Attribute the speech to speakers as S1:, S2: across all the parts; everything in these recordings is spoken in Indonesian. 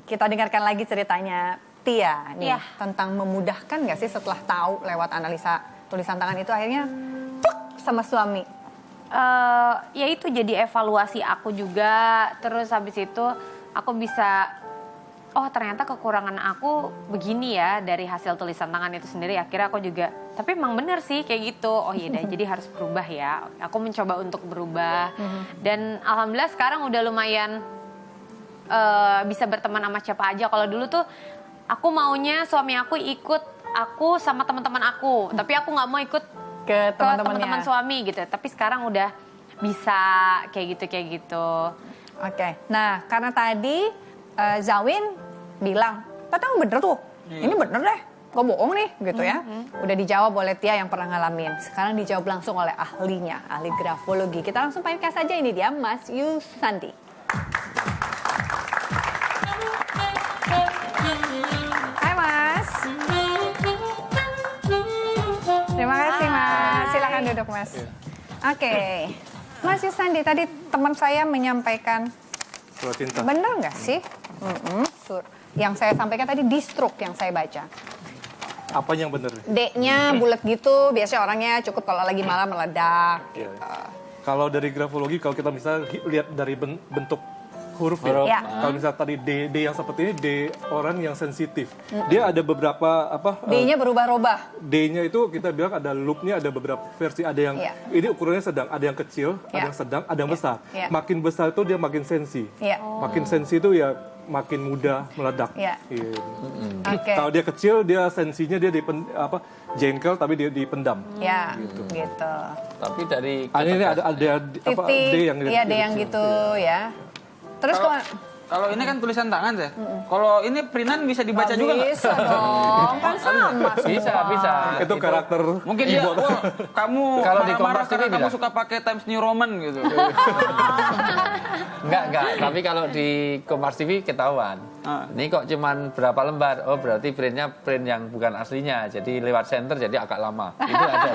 S1: kita dengarkan lagi ceritanya Tia nih
S2: Iya.
S1: tentang memudahkan nggak sih setelah tahu lewat analisa tulisan tangan itu akhirnya pluk sama suami.
S2: Ya itu jadi evaluasi aku juga. Terus habis itu aku bisa, oh ternyata kekurangan aku begini ya dari hasil tulisan tangan itu sendiri. Akhirnya aku juga, tapi emang bener sih kayak gitu. Oh iya deh, jadi harus berubah ya. Aku mencoba untuk berubah. Dan alhamdulillah sekarang udah lumayan bisa berteman sama siapa aja. Kalau dulu tuh aku maunya suami aku ikut aku sama teman-teman aku. Tapi aku nggak mau ikut
S1: Ke
S2: ke teman-teman suami gitu. Tapi sekarang udah bisa kayak gitu.
S1: Oke. Nah, karena tadi Zawin bilang, "Tata bener tuh. Ini bener deh. Gak bohong nih," gitu ya. Udah dijawab oleh Tia yang pernah ngalamin. Sekarang dijawab langsung oleh ahlinya, ahli grafologi. Kita langsung painkan saja, ini dia Mas Yusandi. Hai Mas. Terima kasih Mas. Silakan duduk Mas. Oke. Mas Yusandi, tadi teman saya menyampaikan
S3: Surat cinta.
S1: bener nggak sih? Yang saya sampaikan tadi di stroke yang saya baca.
S3: Apa yang benar?
S1: D-nya bulat gitu, biasanya orangnya cukup kalau lagi malam meledak.
S3: Iya.
S1: Gitu.
S3: Kalau dari grafologi, kalau kita bisa lihat dari bentuk huruf ya.
S1: Ya.
S3: Kalau misalnya tadi D yang seperti ini, D orang yang sensitif. Dia ada beberapa
S1: D-nya berubah-ubah.
S3: D-nya itu kita bilang ada loop-nya, ada beberapa versi. Ada yang
S1: Iya.
S3: ini ukurannya sedang, ada yang kecil,
S1: Iya.
S3: ada yang sedang, ada yang besar.
S1: Iya.
S3: Makin besar itu dia makin sensi.
S1: Iya.
S3: Makin sensi itu ya makin mudah meledak.
S1: Iya.
S3: Iya.
S1: Oke.
S3: Kalau dia kecil, dia sensinya dia jengkel tapi dia dipendam.
S1: Ya, gitu.
S4: Tapi dari
S3: Ini ada
S1: Titik,
S3: D yang
S1: iya D yang gitu ya. Terus
S5: Kalau ini kan tulisan tangan ya. Kalau ini printan bisa dibaca juga nggak?
S1: bisa dong, kan sama
S4: bisa,
S1: semua.
S4: bisa.
S3: itu karakter
S5: Mungkin dia, wah, kamu
S4: Kalau di
S5: marah-marah
S4: Kompas TV
S5: karena kamu
S4: bisa.
S5: suka pakai Times New Roman gitu.
S4: Enggak. Tapi kalau di Kompas TV ketahuan. Ini kok cuman berapa lembar? Oh berarti printnya print yang bukan aslinya. Jadi lewat center jadi agak lama. Itu ada.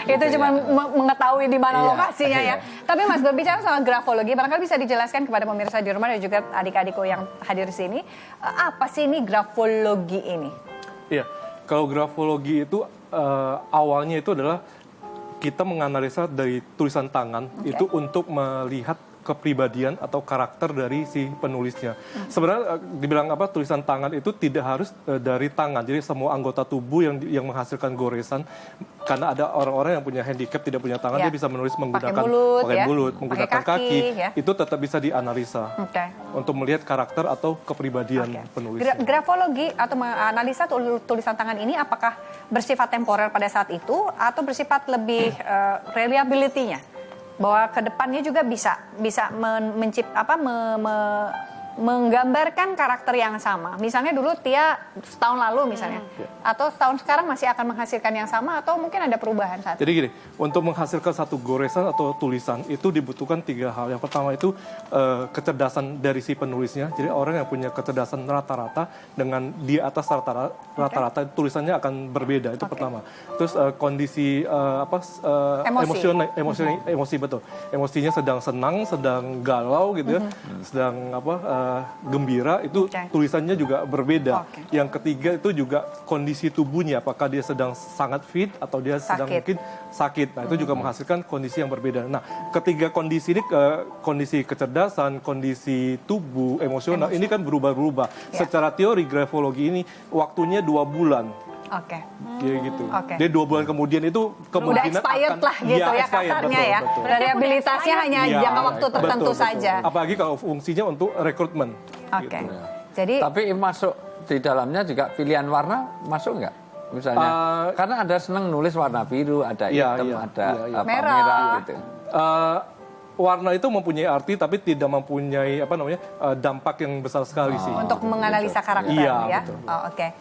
S1: Itu cuma mengetahui di mana
S4: Iya,
S1: lokasinya ya.
S4: iya.
S1: Tapi Mas, berbicara soal grafologi, barangkali bisa dijelaskan kepada pemirsa di rumah dan juga adik-adikku yang hadir di sini, apa sih ini grafologi ini?
S3: Iya, kalau grafologi itu awalnya itu adalah kita menganalisa dari tulisan tangan itu untuk melihat kepribadian atau karakter dari si penulisnya. Sebenarnya dibilang tulisan tangan itu tidak harus dari tangan. Jadi semua anggota tubuh yang menghasilkan goresan, karena ada orang-orang yang punya handicap tidak punya tangan, dia bisa menulis menggunakan pakai mulut, menggunakan kaki,
S1: ya.
S3: itu tetap bisa dianalisa untuk melihat karakter atau kepribadian penulis.
S1: Grafologi atau menganalisa tulisan tangan ini apakah bersifat temporer pada saat itu atau bersifat lebih reliability-nya? Bahwa kedepannya juga bisa menggambarkan karakter yang sama. Misalnya dulu Tia setahun lalu misalnya, atau setahun sekarang masih akan menghasilkan yang sama atau mungkin ada perubahan saat.
S3: Jadi gini, untuk menghasilkan satu goresan atau tulisan itu dibutuhkan 3 hal. Yang pertama itu kecerdasan dari si penulisnya. Jadi orang yang punya kecerdasan rata-rata dengan di atas rata-rata tulisannya akan berbeda. Itu pertama. Terus kondisi emosi betul. Emosinya sedang senang, sedang galau gitu ya, sedang gembira, itu tulisannya juga berbeda. Yang ketiga itu juga kondisi tubuhnya, apakah dia sedang sangat fit atau dia sedang mungkin sakit. Nah, itu juga menghasilkan kondisi yang berbeda. Nah, ketiga kondisi ini, kondisi kecerdasan, kondisi tubuh, emosional, ini kan berubah-ubah. Secara teori grafologi ini waktunya 2 bulan. Gitu. Jadi 2 bulan kemudian itu kemungkinan
S1: udah expired
S3: akan
S1: lah gitu ya kasarnya ya. Reliabilitasnya hanya jangka waktu tertentu saja.
S3: Apalagi kalau fungsinya untuk rekrutmen.
S1: Gitu. Jadi
S4: tapi masuk di dalamnya juga pilihan warna masuk nggak? Misalnya karena ada seneng nulis warna biru, ada hitam, ada merah gitu.
S3: Warna itu mempunyai arti tapi tidak mempunyai dampak yang besar sekali sih.
S1: Untuk menganalisa karakter ya.
S3: Betul.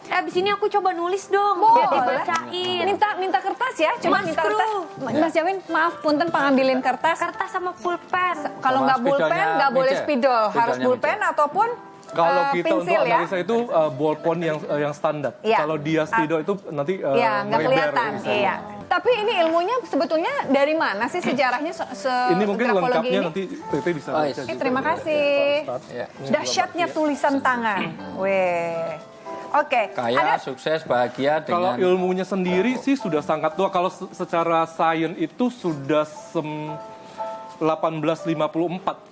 S2: Abis ini aku coba nulis dong.
S1: Boleh.
S2: Dibacain.
S1: Minta kertas ya, cuma minta kertas. Mas Jawin, maaf punten pangambilin kertas.
S2: Kertas sama pulpen.
S1: Kalau nggak pulpen nggak boleh spidol, harus pulpen ataupun
S3: kalau kita
S1: pensil,
S3: untuk analisa itu ballpoint yang standar.
S1: Ya.
S3: Kalau dia spidol itu nanti
S1: nggak kelihatan. Iya. Tapi ini ilmunya sebetulnya dari mana sih sejarahnya
S3: Ini mungkin
S1: grafologi
S3: lengkapnya
S1: ini?
S3: nanti Tete bisa baca.
S1: Terima kasih.
S4: Ya.
S1: Dahsyatnya tulisan tangan. Weh. Oke.
S4: Kaya, sukses, bahagia
S3: Kalau
S4: dengan
S3: ilmunya sendiri sih sudah sangat tua. Kalau secara sains itu sudah 1854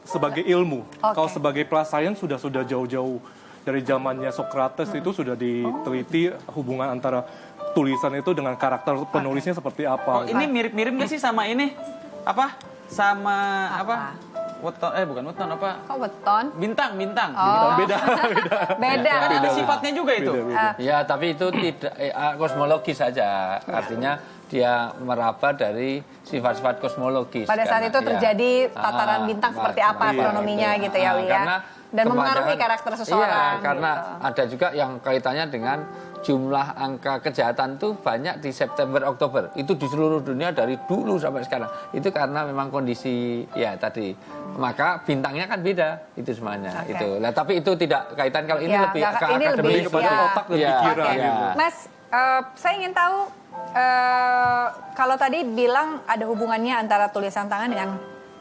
S3: sebagai ilmu. Kalau sebagai prasains sudah jauh-jauh dari zamannya Socrates itu sudah diteliti hubungan antara tulisan itu dengan karakter penulisnya seperti apa.
S5: Oh, ini mirip-mirip nggak sih sama ini? Apa? Sama apa? Weton, bukan weton, apa?
S1: Kok weton?
S5: Bintang.
S3: Beda.
S1: Beda.
S5: Kan ada sifatnya juga itu.
S4: Ya, tapi itu tidak kosmologis saja. Artinya dia meraba dari sifat-sifat kosmologis.
S1: Pada saat itu terjadi tataran bintang seperti apa astronominya gitu ya, Wi ya. Dan mempengaruhi karakter seseorang.
S4: Iya, karena
S1: gitu.
S4: ada juga yang kaitannya dengan jumlah angka kejahatan tuh banyak di September Oktober. Itu di seluruh dunia dari dulu sampai sekarang. Itu karena memang kondisi ya tadi. Maka bintangnya kan beda itu semuanya. Itu. Nah, tapi itu tidak kaitan kalau ini
S1: Ya,
S4: lebih ke
S1: ini
S4: akademis
S1: lebih
S3: kepada otak dan pikiran
S1: Oke.
S3: gitu.
S1: Mas, saya ingin tahu kalau tadi bilang ada hubungannya antara tulisan tangan dengan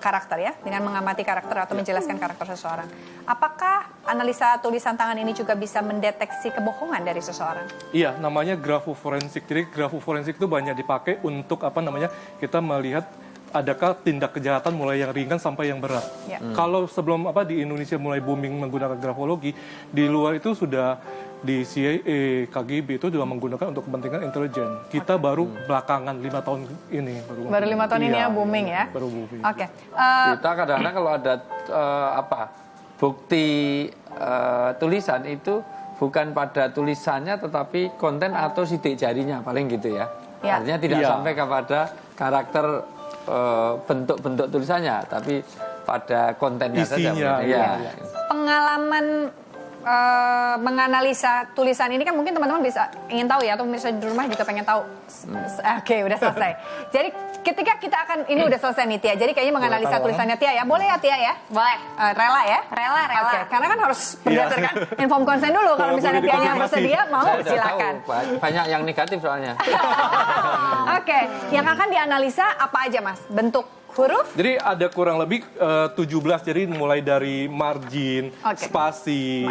S1: karakter ya, dengan mengamati karakter atau menjelaskan karakter seseorang. Apakah analisa tulisan tangan ini juga bisa mendeteksi kebohongan dari seseorang?
S3: Iya, namanya grafoforensik. Jadi grafoforensik itu banyak dipakai untuk kita melihat adakah tindak kejahatan mulai yang ringan sampai yang berat.
S1: Ya.
S3: Kalau sebelum di Indonesia mulai booming menggunakan grafologi, di luar itu sudah di CIA, KGB itu juga menggunakan untuk kepentingan intelijen. Kita baru belakangan 5 tahun ini.
S1: Baru 5 tahun ini ya booming ya?
S3: Baru booming.
S1: Oke.
S4: Kita kadang-kadang kalau ada bukti tulisan itu bukan pada tulisannya tetapi konten atau sidik jarinya paling gitu ya.
S1: Ya.
S4: Artinya tidak sampai kepada karakter bentuk-bentuk tulisannya tapi pada kontennya saja.
S3: Isinya,
S4: Ya.
S1: Pengalaman menganalisa tulisan ini kan mungkin teman-teman bisa ingin tahu ya, atau misalnya di rumah juga pengen tahu. Oke, udah selesai. Jadi ketika kita akan, ini udah selesai nih Tia, jadi kayaknya menganalisa tulisannya Tia ya. Boleh ya Tia ya?
S2: Boleh.
S1: Rela ya?
S2: Rela.
S1: Oke, karena kan harus berdasarkan inform konsen dulu. Kalau misalnya Tianya bersedia, mau
S4: Saya udah
S1: silakan.
S4: tahu, banyak yang negatif soalnya.
S1: Oke, yang akan dianalisa apa aja Mas? Bentuk huruf?
S3: Jadi ada kurang lebih 17, jadi mulai dari margin, spasi,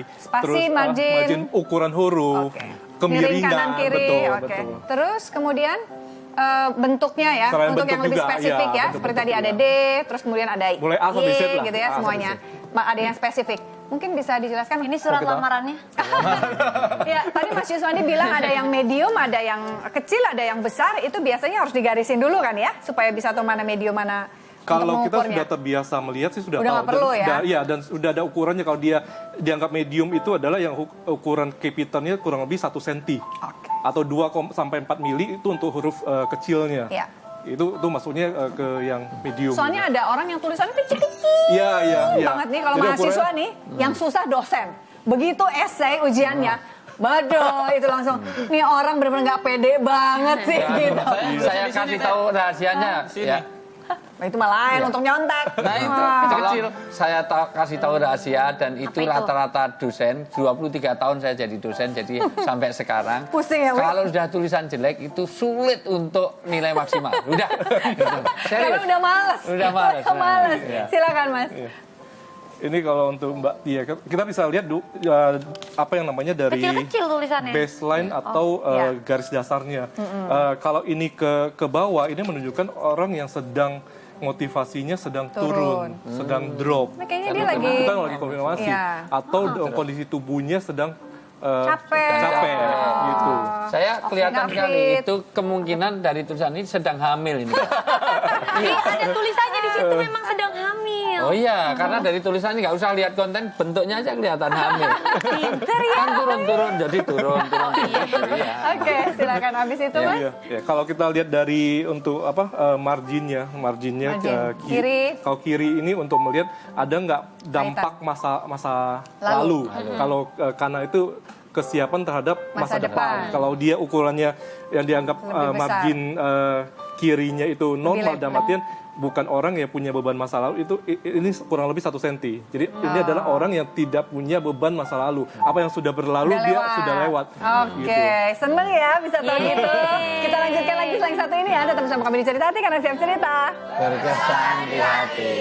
S3: margin, ukuran huruf, kemiringan,
S1: miring kanan kiri,
S3: betul.
S1: Terus kemudian bentuknya ya,
S3: Selain
S1: untuk yang lebih
S3: bentuk juga,
S1: spesifik ya, seperti tadi ada D, terus kemudian ada
S3: mulai A sampai Z
S1: Y
S3: lah,
S1: gitu ya
S3: A sampai
S1: semuanya. Ada yang spesifik. Mungkin bisa dijelaskan?
S2: Ini surat lamarannya.
S1: Ya, tadi Mas Yuswandi bilang ada yang medium, ada yang kecil, ada yang besar. Itu biasanya harus digarisin dulu kan ya, supaya bisa tahu mana medium, mana.
S3: Kalau kita sudah terbiasa melihat sih sudah tahu.
S1: Nggak perlu ya?
S3: Dan sudah ada ukurannya. Kalau dia dianggap medium itu adalah yang ukuran capitalnya kurang lebih 1 cm. Atau 2 sampai 4 mili itu untuk huruf kecilnya.
S1: Ya.
S3: Itu maksudnya ke yang medium.
S1: Soalnya ada orang yang tulisannya kecil-kecil.
S3: Iya.
S1: Banget nih kalau mahasiswa nih, yang susah dosen. Begitu esai ujiannya, badoh itu langsung, nih orang benar-benar nggak pede banget sih gitu.
S4: Saya kasih tahu rahasianya. Ya.
S1: Nah, itu malah lain untuk nyontek.
S5: Nah, itu
S4: Kalau saya kasih tahu rahasia dan itu rata-rata dosen 23 tahun saya jadi dosen jadi sampai sekarang.
S1: Pusing ya, Wi?
S4: Kalau sudah tulisan jelek itu sulit untuk nilai maksimal. Udah. Gitu.
S1: Karena udah males.
S4: Udah males.
S1: Udah males.
S4: Iya.
S1: Silakan Mas.
S3: Ini kalau untuk Mbak Tia, kita bisa lihat apa yang namanya dari
S2: Kecil-kecil tulisannya.
S3: baseline atau garis dasarnya. Kalau ini ke bawah, ini menunjukkan orang yang sedang motivasinya sedang turun, sedang drop.
S1: Nah, kayaknya dia lagi
S3: Kita lagi konfirmasi.
S1: Iya.
S3: Atau kondisi tubuhnya sedang
S1: capek.
S3: gitu.
S4: Saya kelihatan
S1: nggak
S4: sekali
S1: fit.
S4: itu kemungkinan dari tulisan ini sedang hamil ini.
S2: Iya, ada tulisannya di situ memang sedang hamil.
S4: Oh iya, karena dari tulisan ini nggak usah lihat konten, bentuknya aja kelihatan hamil.
S2: Pinter ya.
S4: Kan turun-turun, jadi turun. Iya.
S1: Oke, silakan habis itu Mas.
S3: Iya. Kalau kita lihat dari untuk marginnya
S1: Margin. Kiri.
S3: Kalau kiri ini untuk melihat ada nggak dampak masa lalu. Kalau kanan itu kesiapan terhadap masa depan. Kalau dia ukurannya yang dianggap
S1: Lebih besar.
S3: margin kirinya itu normal, dalam artian bukan orang yang punya beban masa lalu, itu ini kurang lebih 1 senti. Jadi ini adalah orang yang tidak punya beban masa lalu. Apa yang sudah berlalu dia sudah lewat.
S1: Oke, seneng ya bisa tahu gitu. Kita lanjutkan lagi selain satu ini ya. Tetap bersama kami di Cerita Hati karena siap cerita.
S4: Berkesan di hati.